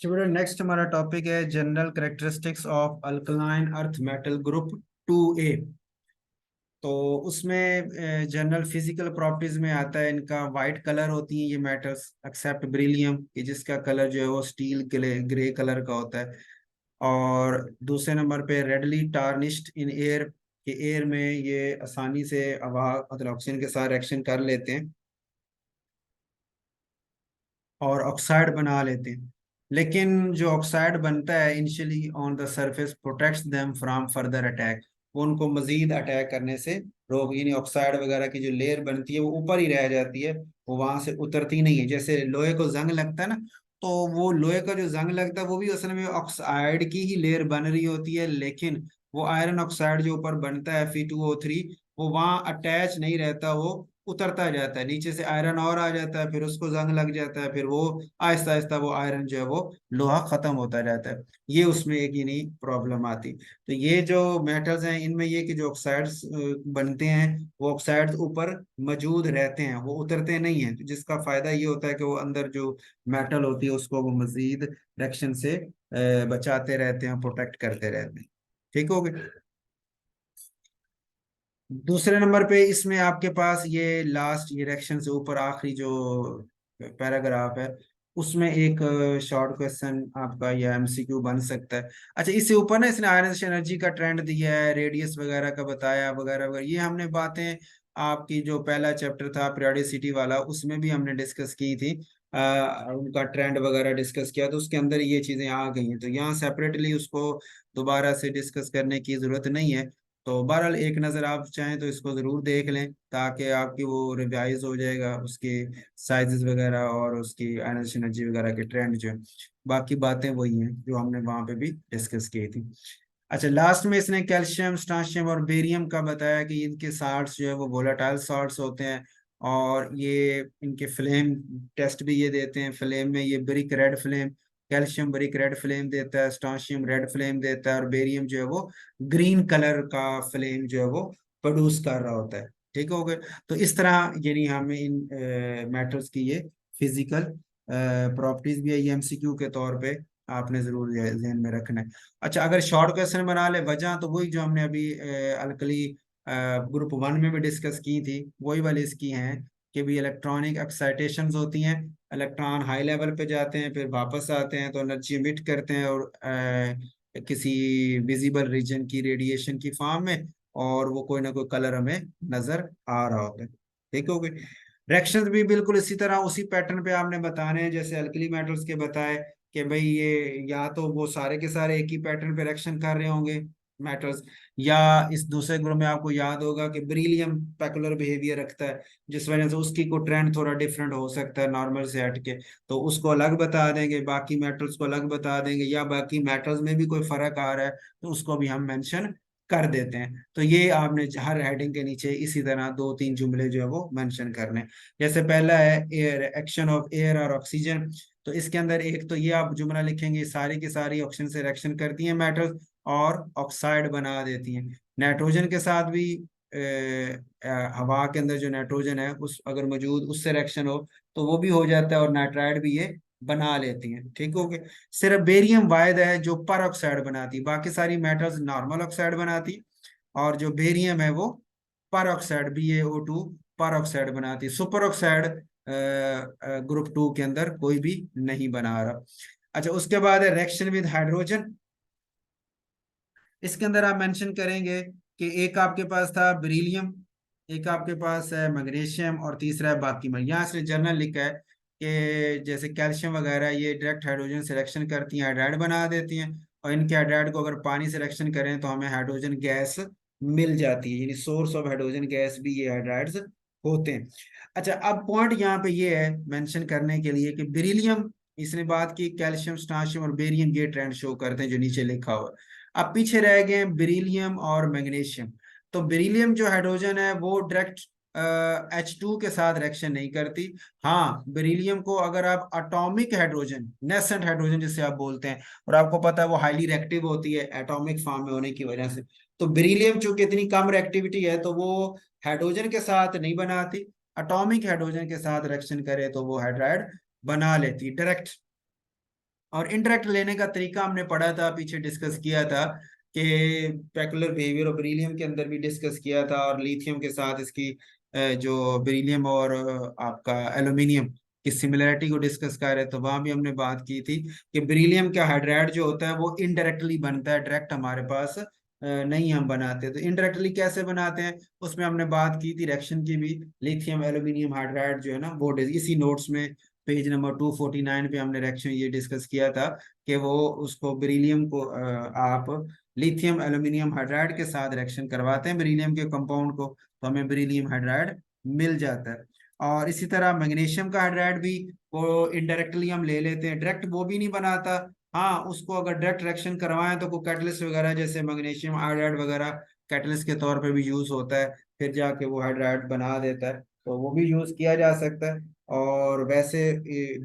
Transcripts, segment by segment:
चलो नेक्स्ट हमारा टॉपिक है general characteristics of alkaline earth metal group 2A। तो उसमें जनरल फिजिकल प्रॉपर्टीज में आता है, इनका वाइट कलर होती है ये मेटल्स एक्सेप्ट बेरिलियम कि जिसका कलर जो है वो स्टील ग्रे कलर का होता है। और दूसरे नंबर पे रेडली टार्निश्ड इन एयर कि एयर में ये आसानी से हवा मतलब ऑक्सीजन के साथ रिएक्शन कर लेते हैं और ऑक्साइड बना लेते हैं। लेकिन जो ऑक्साइड बनता है initially on the surface protects them from further attack. वो उनको मजीद अटैक करने से रोक, यानी ऑक्साइड वगैरह की जो लेयर बनती है वो ऊपर ही रह जाती है, वो वहां से उतरती नहीं है। जैसे लोहे को जंग लगता है ना, तो वो लोहे का जो जंग लगता है वो भी असल में ऑक्साइड की ही लेयर बन रही होती है, लेकिन वो आयरन ऑक्साइड जो ऊपर बनता है Fe2O3 वो वहां अटैच नहीं रहता, वो उतरता जाता है नीचे से, आयरन और आ जाता है, फिर उसको जंग लग जाता है, फिर वो आहिस्ता आहिस्ता वो आयरन जो है वो लोहा खत्म होता जाता है। ये उसमें एक ही नहीं प्रॉब्लम आती। तो ये जो मेटल्स हैं इनमें ये कि जो ऑक्साइड्स बनते हैं वो ऑक्साइड्स ऊपर मौजूद रहते हैं, वो उतरते नहीं हैं, तो जिसका फायदा ये होता है कि वो अंदर जो मेटल होती है उसको वो मजीद रिएक्शन से बचाते रहते हैं, प्रोटेक्ट करते रहते हैं। ठीक हो गया। दूसरे नंबर पे इसमें आपके पास ये लास्ट ये रिएक्शन से ऊपर आखिरी जो पैराग्राफ है उसमें एक शॉर्ट क्वेश्चन आपका या एमसीक्यू बन सकता है। अच्छा, इससे ऊपर ना इसने आयरन एनर्जी का ट्रेंड दिया है, रेडियस वगैरह का बताया वगैरह वगैरह, ये हमने बातें आपकी जो पहला चैप्टर था पीरियोडिसिटी वाला उसमें भी हमने डिस्कस की थी। उनका ट्रेंड वगैरह डिस्कस किया तो उसके अंदर ये चीजें आ गई हैं, तो यहाँ सेपरेटली उसको दोबारा से डिस्कस करने की जरूरत नहीं है। तो बहरहाल एक नज़र आप चाहें तो इसको ज़रूर देख लें ताकि आपकी वो रिवाइज हो जाएगा उसके साइजेस वगैरह और उसकी एनर्जी वगैरह के ट्रेंड जो है। बाकी बातें वही हैं जो हमने वहाँ पे भी डिस्कस की थी। अच्छा, लास्ट में इसने कैल्शियम स्टाशियम और बेरियम का बताया कि इनके साल्ट्स जो है वो वोलेटाइल साल्ट्स होते हैं, और ये इनके फ्लेम टेस्ट भी ये देते हैं। फ्लेम में ये brick red flame, calcium brick red flame देता है, स्टाशियम रेड फ्लेम देता है, और बेरियम जो है वो ग्रीन कलर का फ्लेम जो है वो प्रोड्यूस कर रहा होता है। ठीक हो गए। तो इस तरह यानी हमें इन मेटल्स की ये फिजिकल प्रॉपर्टीज भी है, ये एमसीक्यू के तौर पे आपने जरूर ध्यान में रखना है। अच्छा, अगर शॉर्ट क्वेश्चन बना ले वजह तो वही जो हमने अभी अल्कली ग्रुप 1 में भी डिस्कस की थी वही वाली इसकी हैं कि भी इलेक्ट्रॉनिक एक्साइटेशंस होती हैं, इलेक्ट्रॉन हाई लेवल पे जाते हैं फिर वापस आते हैं तो एनर्जी इमिट करते हैं और किसी विजिबल रीजन की रेडिएशन की फॉर्म में, और वो कोई ना कोई कलर हमें नजर आ रहा होता है। ठीक हो गई। रिएक्शंस भी बिल्कुल इसी तरह उसी पैटर्न पे आपने बताने हैं जैसे अल्कली मेटल्स के बताए कि भाई ये या तो वो सारे के सारे एक ही पैटर्न पे रिएक्शन कर रहे होंगे मेटल्स, या इस दूसरे ग्रुप में आपको याद होगा कि बेरिलियम पेकुलर बिहेवियर रखता है जिस वजह से उसकी को ट्रेंड थोड़ा डिफरेंट हो सकता है नॉर्मल से हट के, तो उसको अलग बता देंगे, बाकी मेटल्स को अलग बता देंगे, या बाकी मेटल्स में भी कोई फर्क आ रहा है तो उसको भी हम मेंशन कर देते हैं। तो ये आपने हर हेडिंग के नीचे इसी तरह दो तीन जुमले जो है वो मेंशन करने। जैसे पहला है एयर एक्शन ऑफ एयर और ऑक्सीजन, तो इसके अंदर एक तो ये आप जुमला लिखेंगे सारी की सारी ऑक्सीजन से रिएक्शन करती हैं मेटल्स और ऑक्साइड बना देती हैं। नाइट्रोजन के साथ भी हवा के अंदर जो नाइट्रोजन है उस अगर मौजूद उससे रिएक्शन हो तो वो भी हो जाता है और नाइट्राइड भी ये बना लेती हैं। ठीक हो गया। सिर्फ बेरियम वाहिद है जो पर ऑक्साइड बनाती है, बाकी सारी मेटल्स नॉर्मल ऑक्साइड बनाती है, और जो बेरियम है वो पर ऑक्साइड BaO2 पर ऑक्साइड बनाती है। सुपर ऑक्साइड ग्रुप 2 के अंदर कोई भी नहीं बना रहा। अच्छा, उसके बाद है रिएक्शन विद हाइड्रोजन। इसके अंदर आप मेंशन करेंगे कि एक आपके पास था बेरिलियम, एक आपके पास है मैग्नीशियम, और तीसरा है बाकी में। यहाँ से जर्नल लिखा है कि जैसे कैल्शियम वगैरह ये डायरेक्ट हाइड्रोजन सिलेक्शन करती हैं, हाइड्राइड बना देती हैं, और इनके हाइड्राइड को अगर पानी सिलेक्शन करें तो हमें हाइड्रोजन गैस मिल जाती है, यानी सोर्स ऑफ हाइड्रोजन गैस भी ये हाइड्राइड्स होते हैं। अच्छा, अब पॉइंट यहाँ पे ये है मेंशन करने के लिए कि बेरिलियम, इसने बात की कैल्शियम स्टाशियम और बेरियम ये ट्रेंड शो करते हैं जो नीचे लिखा हुआ है। अब पीछे रह गए बेरिलियम और मैग्नीशियम। तो बेरिलियम जो हाइड्रोजन है वो डायरेक्ट H2 के साथ रिएक्शन नहीं करती। हाँ, बेरिलियम को अगर आप एटॉमिक हाइड्रोजन नेसेंट हाइड्रोजन जिसे आप बोलते हैं, और आपको पता है वो हाईली रिएक्टिव होती है एटॉमिक फॉर्म में होने की वजह से, तो बेरिलियम चूंकि इतनी कम रिएक्टिविटी है तो वो हाइड्रोजन के साथ नहीं बनाती, एटॉमिक हाइड्रोजन के साथ रिएक्शन करे तो वो हाइड्राइड बना लेती डायरेक्ट। और इंटरेक्ट लेने का तरीका हमने पढ़ा था, पीछे डिस्कस किया था कि पेकुलर बिहेवियर और बेरिलियम के अंदर भी डिस्कस किया था, और लिथियम के साथ इसकी जो बेरिलियम और आपका एल्यूमिनियम की सिमिलरिटी को डिस्कस कर रहे, तो वहां भी हमने बात की थी कि बेरिलियम का हाइड्राइड जो होता है वो इनडायरेक्टली बनता है, डायरेक्ट हमारे पास नहीं हम बनाते। तो इनडायरेक्टली कैसे बनाते हैं, उसमें हमने बात की थी रिएक्शन की भी। लिथियम एल्यूमिनियम हाइड्राइड जो है ना, वो इसी नोट्स में पेज नंबर 249 पे हमने रिएक्शन ये डिस्कस किया था कि वो उसको बेरिलियम को आप लिथियम एल्यूमिनियम हाइड्राइड के साथ रिएक्शन करवाते हैं बेरिलियम के कंपाउंड को, तो हमें बेरिलियम हाइड्राइड मिल जाता है। और इसी तरह मैग्नीशियम का हाइड्राइड भी वो इनडायरेक्टली हम ले लेते हैं, डायरेक्ट वो भी नहीं बनाता। हाँ, उसको अगर डायरेक्ट रिएक्शन करवाएं तो कोई कैटलिस्ट वगैरह जैसे मैग्नीशियम हाइड्राइड वगैरह कैटलिस्ट के तौर पे भी यूज होता है, फिर जाके वो हाइड्राइड बना देता है, तो वो भी यूज किया जा सकता है। और वैसे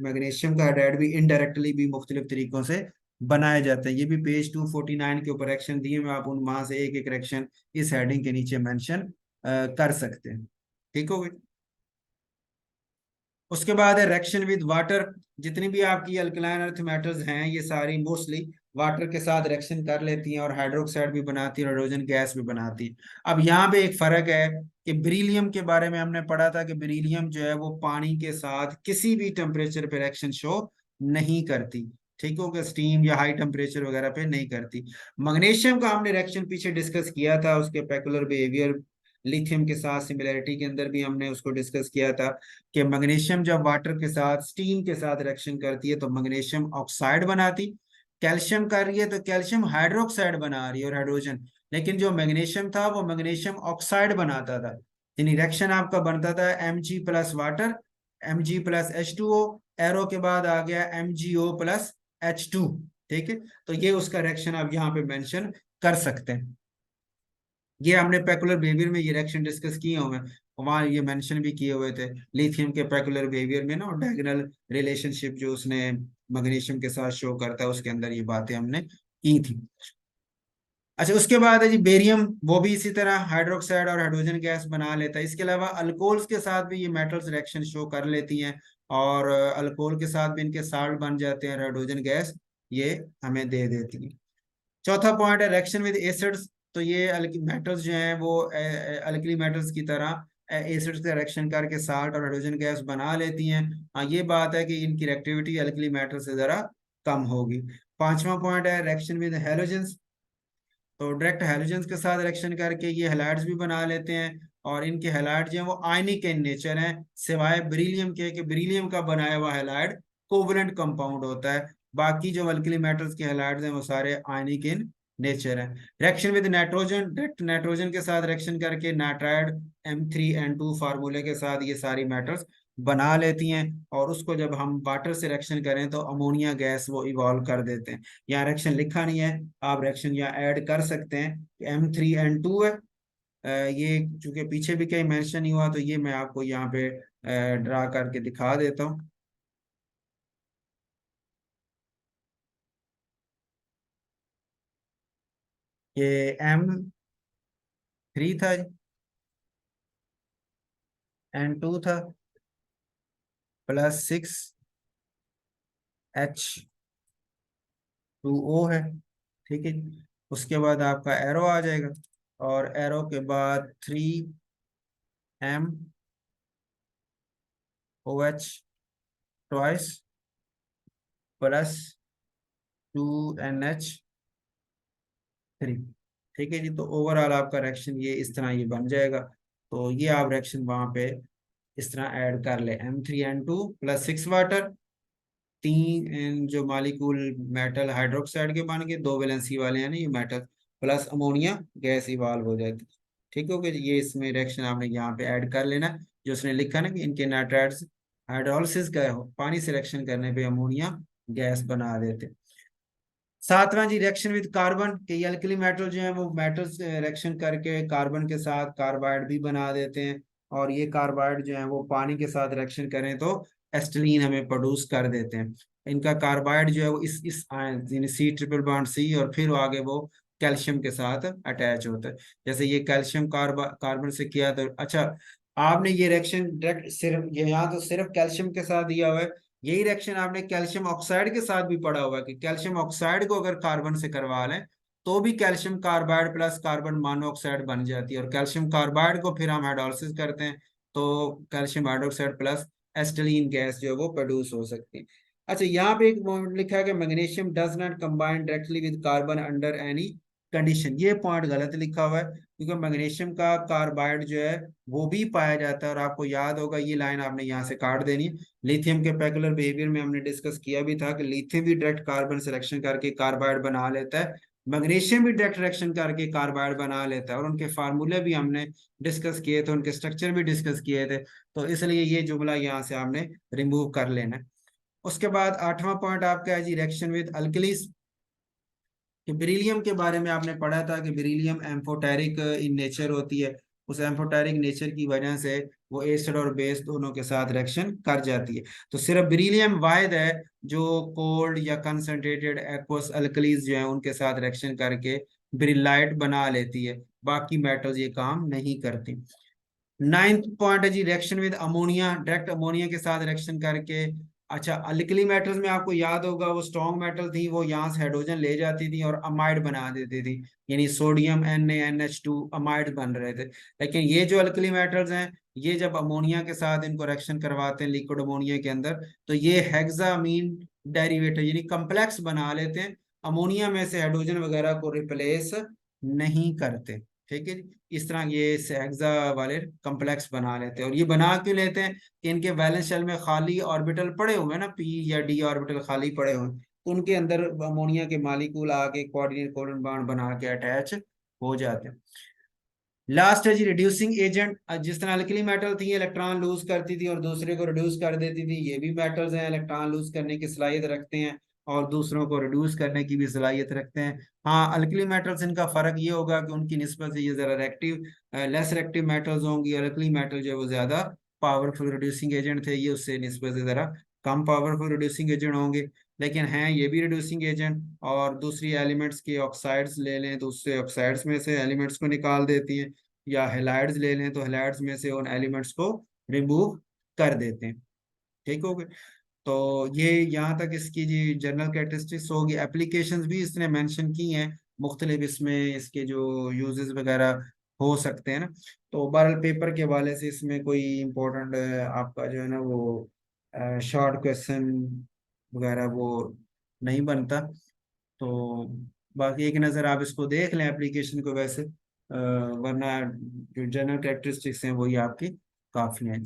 मैग्नीशियम का हाइड्राइड भी इनडायरेक्टली भी मुख्तलिफ तरीकों से बनाए जाते हैं। ये भी पेज 249 के ऊपर एक्शन दिए हुए, आप उन वहां से एक एक रिएक्शन इस हेडिंग के नीचे मेंशन कर सकते हैं। ठीक हो गई। उसके बाद है रिएक्शन विद वाटर। जितनी भी आपकी अल्कलाइन अर्थ मेटल्स हैं ये सारी मोस्टली वाटर के साथ रिएक्शन कर लेती हैं, और हाइड्रोक्साइड भी बनाती है और हाइड्रोजन गैस भी बनाती है। अब यहाँ पे एक फर्क है कि बेरिलियम के बारे में हमने पढ़ा था कि बेरिलियम जो है वो पानी के साथ किसी भी टेम्परेचर पे रिएक्शन शो नहीं करती। ठीक हो गया, स्टीम या हाई टेम्परेचर वगैरह पे नहीं करती। मैग्नीशियम का हमने रिएक्शन पीछे डिस्कस किया था, उसके पेकुलर बिहेवियर लिथियम के साथ सिमिलरिटी के अंदर भी हमने उसको डिस्कस किया था कि मैग्नीशियम जब वाटर के साथ स्टीम के साथ रिएक्शन करती है तो मैग्नीशियम ऑक्साइड बनाती, कैल्शियम कर रही है तो कैल्शियम हाइड्रोक्साइड बना रही है और हाइड्रोजन। लेकिन जो मैग्नीशियम था वो मैग्नीशियम ऑक्साइड बनाता था, यानी रिएक्शन आपका बनता था Mg+वाटर, Mg+H2O, एरो के बाद आ गया MgO+H2। ठीक है, तो ये उसका रिएक्शन आप यहाँ पे मेंशन कर सकते हैं। ये हमने पेकुलर बिहेवियर में ये रिएक्शन डिस्कस किए हुए हैं, वहां ये मेंशन भी किए हुए थे लिथियम के पेकुलर बिहेवियर में ना, और डायगोनल रिलेशनशिप जो उसने मैग्नीशियम के साथ शो करता है उसके अंदर ये बातें हमने की थी। अच्छा, उसके बाद है जी बेरियम, वो भी इसी तरह हाइड्रोक्साइड और हाइड्रोजन गैस बना लेता है। इसके अलावा अल्कोहल्स के साथ भी ये मेटल्स रिएक्शन शो कर लेती हैं, और अल्कोहल के साथ भी इनके साल्ट बन जाते हैं, हाइड्रोजन गैस ये हमें दे देती है। चौथा पॉइंट है रिएक्शन विद एसिड्स। तो ये मेटल्स जो हैं वो अल्कली मेटल्स की तरह एसिड्स का रिएक्शन करके साल्ट और हाइड्रोजन गैस बना लेती हैं। हाँ, ये बात है कि इनकी रिएक्टिविटी अल्कली मेटल से जरा कम होगी। पांचवा पॉइंट है रिएक्शन विद हैलोजेंस। तो डायरेक्ट हैलोजेंस के साथ रिएक्शन करके ये हैलाइड्स भी बना लेते हैं, और इनके हैलाइड जो है वो आयनिक इन नेचर हैं, सिवाय बेरिलियम के, कि बेरिलियम का बनाया हुआ हैलाइड कोवलेंट कंपाउंड होता है। बाकी जो अल्कली मेटल्स के हैलाइड्स हैं वो सारे आयनिक इन नेचर है। Reaction with nitrogen, direct nitrogen के साथ रिएक्शन करके नाइट्राइड M3N2 फार्मूले के साथ ये सारी मेटल्स बना लेती हैं, और उसको जब हम वाटर से रिएक्शन करें तो अमोनिया गैस वो इवॉल्व कर देते हैं। यहाँ रिएक्शन लिखा नहीं है, आप रिएक्शन यहाँ ऐड कर सकते हैं। M3N2 है, ये चूंकि पीछे भी कहीं मेंशन नहीं हुआ तो ये मैं आपको यहाँ पे ड्रा करके दिखा देता हूँ। ये M3 था, N2 था, +6H2O है। ठीक है जी। उसके बाद आपका एरो आ जाएगा, और एरो के बाद 3MOH +2NH3। ठीक है जी, तो ओवरऑल आपका रिएक्शन ये इस तरह ये बन जाएगा। तो ये आप रिएक्शन वहां पे इस तरह ऐड कर ले, M3N2 +6 वाटर, तीन जो मालिक्यूल मेटल हाइड्रोक्साइड के बन के, दो वैलेंसी वाले हैं ना ये metal, plus ammonia gas evolve हो जाती है। ठीक हो गया जी, ये इसमें रिएक्शन आपने यहाँ पे ऐड कर लेना है। जो उसने लिखा ना कि इनके नाइट्राइड्स हाइड्रोलिसिस का पानी से रिएक्शन करने पे अमोनिया गैस बना देते। सातवां जी रिएक्शन विद कार्बन, के अल्कली मेटल जो है वो मेटल्स रिएक्शन करके कार्बन के साथ कार्बाइड भी बना देते हैं, और ये कार्बाइड जो है वो पानी के साथ रिएक्शन करें तो एस्टिलीन हमें प्रोड्यूस कर देते हैं। इनका कार्बाइड जो है वो इस C∼+C, और फिर आगे वो कैल्शियम के साथ अटैच होता है। जैसे ये कैल्शियम कार्बन से किया तो अच्छा, आपने ये रिएक्शन डायरेक्ट सिर्फ ये यहाँ तो सिर्फ कैल्शियम के साथ दिया हुआ है, यही रिएक्शन आपने कैल्शियम ऑक्साइड के साथ भी पढ़ा हुआ है कि कैल्शियम ऑक्साइड को अगर कार्बन से करवा लें तो भी calcium carbide plus carbon monoxide बन जाती है, और कैल्शियम कार्बाइड को फिर हम हाइड्रोलिसिस करते हैं तो calcium hydroxide plus acetylene gas जो है वो प्रोड्यूस हो सकती है। अच्छा, यहाँ पे एक पॉइंट लिखा है कि magnesium does not combine directly with carbon under any condition. ये पॉइंट गलत लिखा हुआ है, क्योंकि मैग्नीशियम का कार्बाइड जो है वो भी पाया जाता है, और आपको याद होगा ये लाइन आपने यहाँ से काट देनी है। लिथियम के पेकुलर बिहेवियर में हमने डिस्कस किया भी था कि लिथियम भी डायरेक्ट कार्बन सिलेक्शन करके कार्बाइड बना लेता है, मैग्नीशियम भी डायरेक्ट रिएक्शन करके कार्बाइड बना लेता है, और उनके फार्मूले भी हमने डिस्कस किए थे, उनके स्ट्रक्चर भी डिस्कस किए थे। तो इसलिए ये जुमला यहाँ से आपने रिमूव कर लेना है। उसके बाद 8वां पॉइंट आपका है जी रिएक्शन विद अल्कलीज, कि बेरिलियम के बारे में आपने पढ़ा था कि बेरिलियम एम्फोटेरिक इन नेचर होती है। उस एम्फोटेरिक नेचर की वजह से वो एसिड और बेस दोनों के साथ रिएक्शन कर जाती है। तो सिर्फ बेरिलियम वाहिद है जो कोल्ड या कंसंट्रेटेड एक्वस अल्कलीज जो है उनके साथ रिएक्शन करके बेरिलाइट बना लेती है, बाकी मेटल्स ये काम नहीं करती। 9th पॉइंट है जी reaction with ammonia, direct ammonia के साथ रिएक्शन करके। अच्छा, अल्कली मेटल्स में आपको याद होगा वो स्ट्रॉन्ग मेटल थी, वो यहाँ से हाइड्रोजन ले जाती थी और अमाइड बना देती थी, यानी सोडियम NaNH2 अमाइड बन रहे थे। लेकिन ये जो अल्कली मेटल्स हैं ये जब अमोनिया के साथ इनको रिएक्शन करवाते हैं लिक्विड अमोनिया के अंदर, तो ये हेक्सामीन डेरिवेटिव यानी कम्प्लेक्स बना लेते हैं, अमोनिया में से हाइड्रोजन वगैरह को रिप्लेस नहीं करते। ठीक है जी, इस तरह ये हेक्सा वाले कम्प्लेक्स बना लेते हैं। और ये बना क्यों लेते हैं कि इनके वैलेंस शेल में खाली ऑर्बिटल पड़े हुए हैं ना, P या D ऑर्बिटल खाली पड़े हुए हैं, तो उनके अंदर अमोनिया के मालिक्यूल आके कोऑर्डिनेट कोवलेंट बॉन्ड बना के अटैच हो जाते हैं। लास्ट है जी रिड्यूसिंग एजेंट। जिस तरह अल्कली मेटल थी इलेक्ट्रॉन लूज करती थी और दूसरे को रिड्यूस कर देती थी, ये भी मेटल्स हैं इलेक्ट्रॉन लूज करने की सलाहियत रखते हैं और दूसरों को रिड्यूस करने की भी सलाहियत रखते हैं। हाँ, अल्कली मेटल्स इनका फर्क ये होगा कि उनकी निस्बत से ये जरा रेक्टिव लेस रेक्टिव मेटल्स होंगी, और अल्कली मेटल जो है वो ज्यादा पावरफुल रिड्यूसिंग एजेंट थे, ये उससे निस्बत से जरा कम पावरफुल रिड्यूसिंग एजेंट होंगे। लेकिन हैं ये भी रिड्यूसिंग एजेंट, और दूसरी एलिमेंट्स के ऑक्साइड्स ले लें तो उससे ऑक्साइड्स में से एलिमेंट्स को निकाल देती हैं, या हेलाइड्स ले लें तो हेलाइड्स में से उन एलिमेंट्स को रिमूव कर देते हैं। ठीक हो गए। तो ये यहाँ तक इसकी जी जनरल कैरेक्टरिस्टिक्स होगी। एप्लीकेशंस भी इसने मेंशन की हैं मुख्तलिफ, इसमें इसके जो यूजेस वगैरह हो सकते हैं ना। तो बहरहाल पेपर के हवाले से इसमें कोई इम्पोर्टेंट आपका जो है ना वो शॉर्ट क्वेश्चन वगैरह वो नहीं बनता। तो बाकी एक नज़र आप इसको देख लें एप्लीकेशन को वैसे, वरना जो जनरल कैरेक्टरिस्टिक्स हैं वही आपकी काफ़ी हैं।